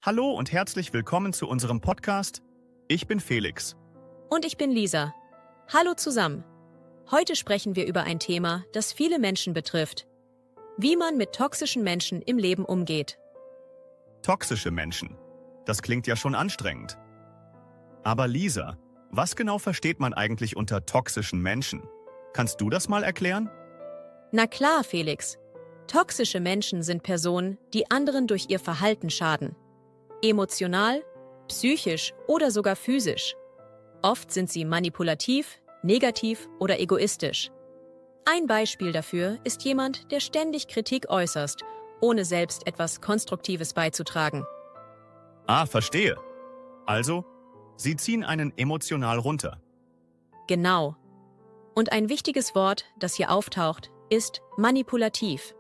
Hallo und herzlich willkommen zu unserem Podcast. Ich bin Felix. Und ich bin Lisa. Hallo zusammen. Heute sprechen wir über ein Thema, das viele Menschen betrifft. Wie man mit toxischen Menschen im Leben umgeht. Toxische Menschen. Das klingt ja schon anstrengend. Aber Lisa, was genau versteht man eigentlich unter toxischen Menschen? Kannst du das mal erklären? Na klar, Felix. Toxische Menschen sind Personen, die anderen durch ihr Verhalten schaden. Emotional, psychisch oder sogar physisch. Oft sind sie manipulativ, negativ oder egoistisch. Ein Beispiel dafür ist jemand, der ständig Kritik äußert, ohne selbst etwas Konstruktives beizutragen. Ah, verstehe. Also, sie ziehen einen emotional runter. Genau. Und ein wichtiges Wort, das hier auftaucht, ist manipulativ.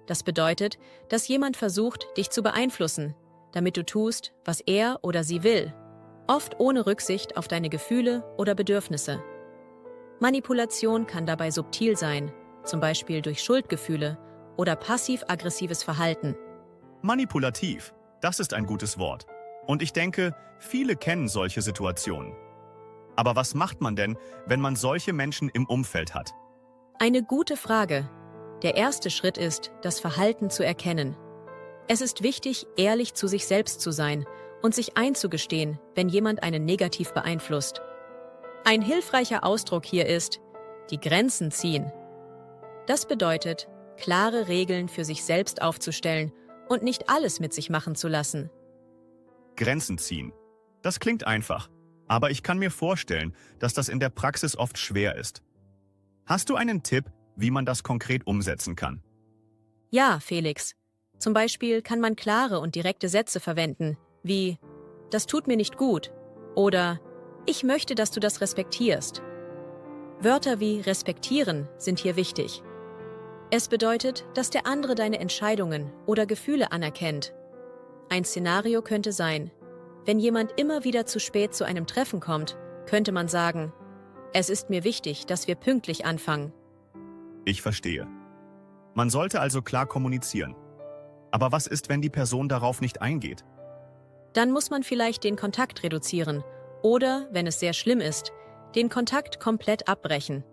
Das bedeutet, dass jemand versucht, dich zu beeinflussen, damit du tust, was er oder sie will, oft ohne Rücksicht auf deine Gefühle oder Bedürfnisse. Manipulation kann dabei subtil sein, zum Beispiel durch Schuldgefühle oder passiv-aggressives Verhalten. Manipulativ, das ist ein gutes Wort. Und ich denke, viele kennen solche Situationen. Aber was macht man denn, wenn man solche Menschen im Umfeld hat? Eine gute Frage. Der erste Schritt ist, das Verhalten zu erkennen. Es ist wichtig, ehrlich zu sich selbst zu sein und sich einzugestehen, wenn jemand einen negativ beeinflusst. Ein hilfreicher Ausdruck hier ist, die Grenzen ziehen. Das bedeutet, klare Regeln für sich selbst aufzustellen und nicht alles mit sich machen zu lassen. Grenzen ziehen. Das klingt einfach, aber ich kann mir vorstellen, dass das in der Praxis oft schwer ist. Hast du einen Tipp, wie man das konkret umsetzen kann? Ja, Felix. Zum Beispiel kann man klare und direkte Sätze verwenden, wie „Das tut mir nicht gut" oder „Ich möchte, dass du das respektierst". Wörter wie respektieren sind hier wichtig. Es bedeutet, dass der andere deine Entscheidungen oder Gefühle anerkennt. Ein Szenario könnte sein: Wenn jemand immer wieder zu spät zu einem Treffen kommt, könnte man sagen: „Es ist mir wichtig, dass wir pünktlich anfangen." Ich verstehe. Man sollte also klar kommunizieren. Aber was ist, wenn die Person darauf nicht eingeht? Dann muss man vielleicht den Kontakt reduzieren oder, wenn es sehr schlimm ist, den Kontakt komplett abbrechen.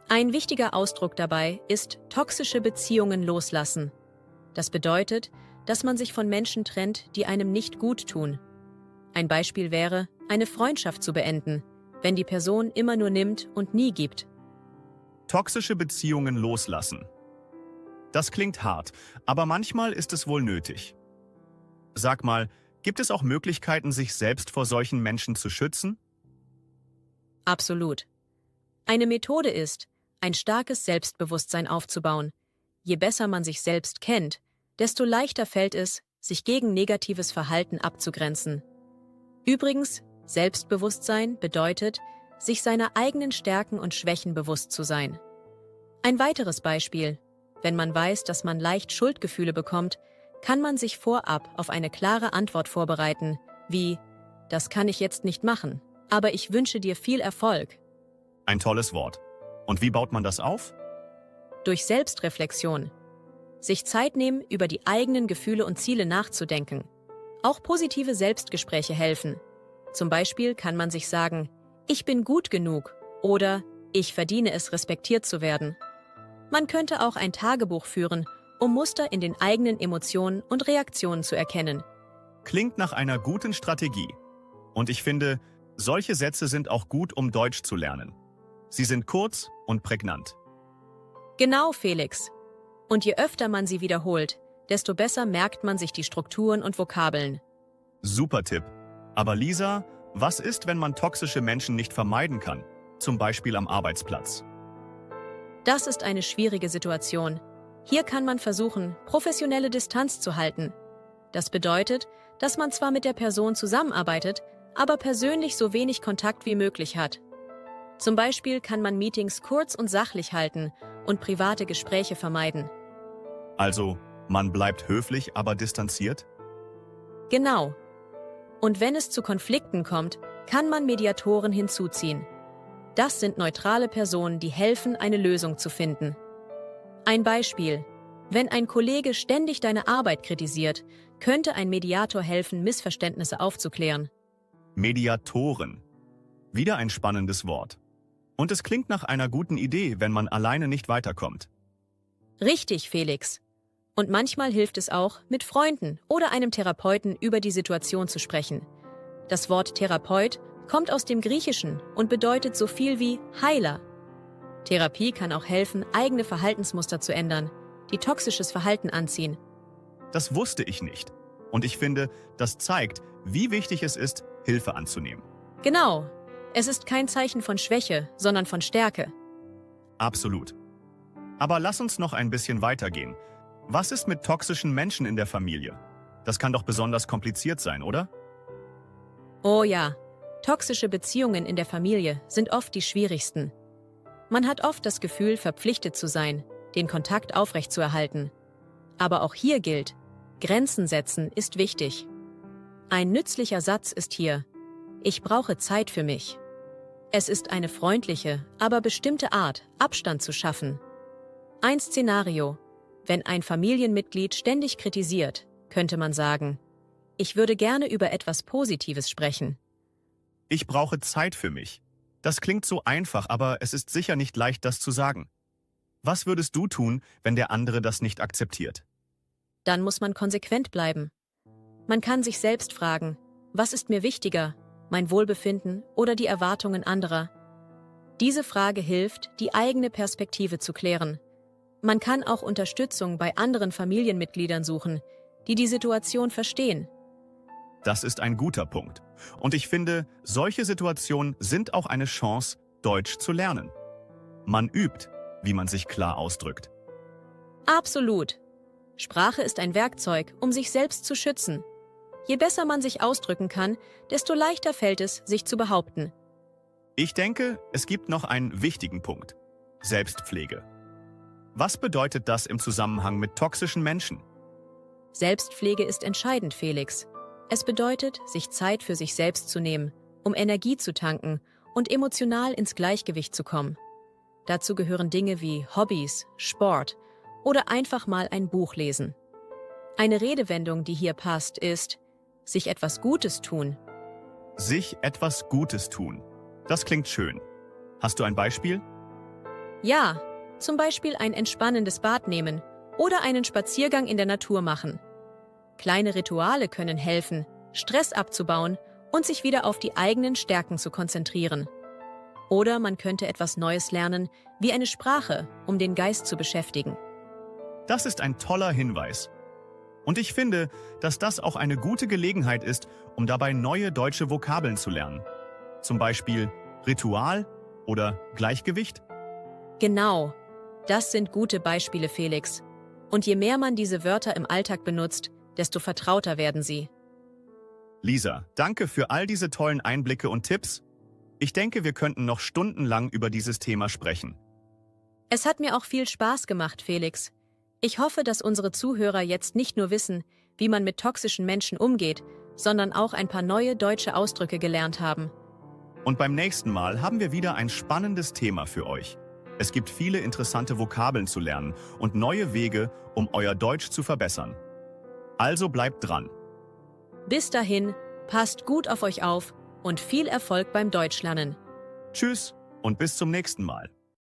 Ein wichtiger Ausdruck dabei ist toxische Beziehungen loslassen. Das bedeutet, dass man sich von Menschen trennt, die einem nicht gut tun. Ein Beispiel wäre, eine Freundschaft zu beenden, wenn die Person immer nur nimmt und nie gibt. Toxische Beziehungen loslassen. Das klingt hart, aber manchmal ist es wohl nötig. Sag mal, gibt es auch Möglichkeiten, sich selbst vor solchen Menschen zu schützen? Absolut. Eine Methode ist, ein starkes Selbstbewusstsein aufzubauen. Je besser man sich selbst kennt, desto leichter fällt es, sich gegen negatives Verhalten abzugrenzen. Übrigens, Selbstbewusstsein bedeutet, sich seiner eigenen Stärken und Schwächen bewusst zu sein. Ein weiteres Beispiel: Wenn man weiß, dass man leicht Schuldgefühle bekommt, kann man sich vorab auf eine klare Antwort vorbereiten, wie „Das kann ich jetzt nicht machen, aber ich wünsche dir viel Erfolg." Ein tolles Wort. Und wie baut man das auf? Durch Selbstreflexion. Sich Zeit nehmen, über die eigenen Gefühle und Ziele nachzudenken. Auch positive Selbstgespräche helfen. Zum Beispiel kann man sich sagen: „Ich bin gut genug" oder „Ich verdiene es, respektiert zu werden." Man könnte auch ein Tagebuch führen, um Muster in den eigenen Emotionen und Reaktionen zu erkennen. Klingt nach einer guten Strategie. Und ich finde, solche Sätze sind auch gut, um Deutsch zu lernen. Sie sind kurz und prägnant. Genau, Felix. Und je öfter man sie wiederholt, desto besser merkt man sich die Strukturen und Vokabeln. Super Tipp. Aber Lisa, was ist, wenn man toxische Menschen nicht vermeiden kann? Zum Beispiel am Arbeitsplatz. Das ist eine schwierige Situation. Hier kann man versuchen, professionelle Distanz zu halten. Das bedeutet, dass man zwar mit der Person zusammenarbeitet, aber persönlich so wenig Kontakt wie möglich hat. Zum Beispiel kann man Meetings kurz und sachlich halten und private Gespräche vermeiden. Also, man bleibt höflich, aber distanziert? Genau. Und wenn es zu Konflikten kommt, kann man Mediatoren hinzuziehen. Das sind neutrale Personen, die helfen, eine Lösung zu finden. Ein Beispiel: Wenn ein Kollege ständig deine Arbeit kritisiert, könnte ein Mediator helfen, Missverständnisse aufzuklären. Mediatoren. Wieder ein spannendes Wort. Und es klingt nach einer guten Idee, wenn man alleine nicht weiterkommt. Richtig, Felix. Und manchmal hilft es auch, mit Freunden oder einem Therapeuten über die Situation zu sprechen. Das Wort Therapeut kommt aus dem Griechischen und bedeutet so viel wie Heiler. Therapie kann auch helfen, eigene Verhaltensmuster zu ändern, die toxisches Verhalten anziehen. Das wusste ich nicht. Und ich finde, das zeigt, wie wichtig es ist, Hilfe anzunehmen. Genau. Es ist kein Zeichen von Schwäche, sondern von Stärke. Absolut. Aber lass uns noch ein bisschen weitergehen. Was ist mit toxischen Menschen in der Familie? Das kann doch besonders kompliziert sein, oder? Oh ja, toxische Beziehungen in der Familie sind oft die schwierigsten. Man hat oft das Gefühl, verpflichtet zu sein, den Kontakt aufrechtzuerhalten. Aber auch hier gilt, Grenzen setzen ist wichtig. Ein nützlicher Satz ist hier: Ich brauche Zeit für mich. Es ist eine freundliche, aber bestimmte Art, Abstand zu schaffen. Ein Szenario: Wenn ein Familienmitglied ständig kritisiert, könnte man sagen: Ich würde gerne über etwas Positives sprechen. Ich brauche Zeit für mich. Das klingt so einfach, aber es ist sicher nicht leicht, das zu sagen. Was würdest du tun, wenn der andere das nicht akzeptiert? Dann muss man konsequent bleiben. Man kann sich selbst fragen: Was ist mir wichtiger, mein Wohlbefinden oder die Erwartungen anderer? Diese Frage hilft, die eigene Perspektive zu klären. Man kann auch Unterstützung bei anderen Familienmitgliedern suchen, die die Situation verstehen. Das ist ein guter Punkt. Und ich finde, solche Situationen sind auch eine Chance, Deutsch zu lernen. Man übt, wie man sich klar ausdrückt. Absolut. Sprache ist ein Werkzeug, um sich selbst zu schützen. Je besser man sich ausdrücken kann, desto leichter fällt es, sich zu behaupten. Ich denke, es gibt noch einen wichtigen Punkt: Selbstpflege. Was bedeutet das im Zusammenhang mit toxischen Menschen? Selbstpflege ist entscheidend, Felix. Es bedeutet, sich Zeit für sich selbst zu nehmen, um Energie zu tanken und emotional ins Gleichgewicht zu kommen. Dazu gehören Dinge wie Hobbys, Sport oder einfach mal ein Buch lesen. Eine Redewendung, die hier passt, ist: sich etwas Gutes tun. Sich etwas Gutes tun. Das klingt schön. Hast du ein Beispiel? Ja, zum Beispiel ein entspannendes Bad nehmen oder einen Spaziergang in der Natur machen. Kleine Rituale können helfen, Stress abzubauen und sich wieder auf die eigenen Stärken zu konzentrieren. Oder man könnte etwas Neues lernen, wie eine Sprache, um den Geist zu beschäftigen. Das ist ein toller Hinweis. Und ich finde, dass das auch eine gute Gelegenheit ist, um dabei neue deutsche Vokabeln zu lernen. Zum Beispiel Ritual oder Gleichgewicht. Genau, das sind gute Beispiele, Felix. Und je mehr man diese Wörter im Alltag benutzt, desto vertrauter werden sie. Lisa, danke für all diese tollen Einblicke und Tipps. Ich denke, wir könnten noch stundenlang über dieses Thema sprechen. Es hat mir auch viel Spaß gemacht, Felix. Ich hoffe, dass unsere Zuhörer jetzt nicht nur wissen, wie man mit toxischen Menschen umgeht, sondern auch ein paar neue deutsche Ausdrücke gelernt haben. Und beim nächsten Mal haben wir wieder ein spannendes Thema für euch. Es gibt viele interessante Vokabeln zu lernen und neue Wege, um euer Deutsch zu verbessern. Also bleibt dran. Bis dahin, passt gut auf euch auf und viel Erfolg beim Deutschlernen. Tschüss und bis zum nächsten Mal.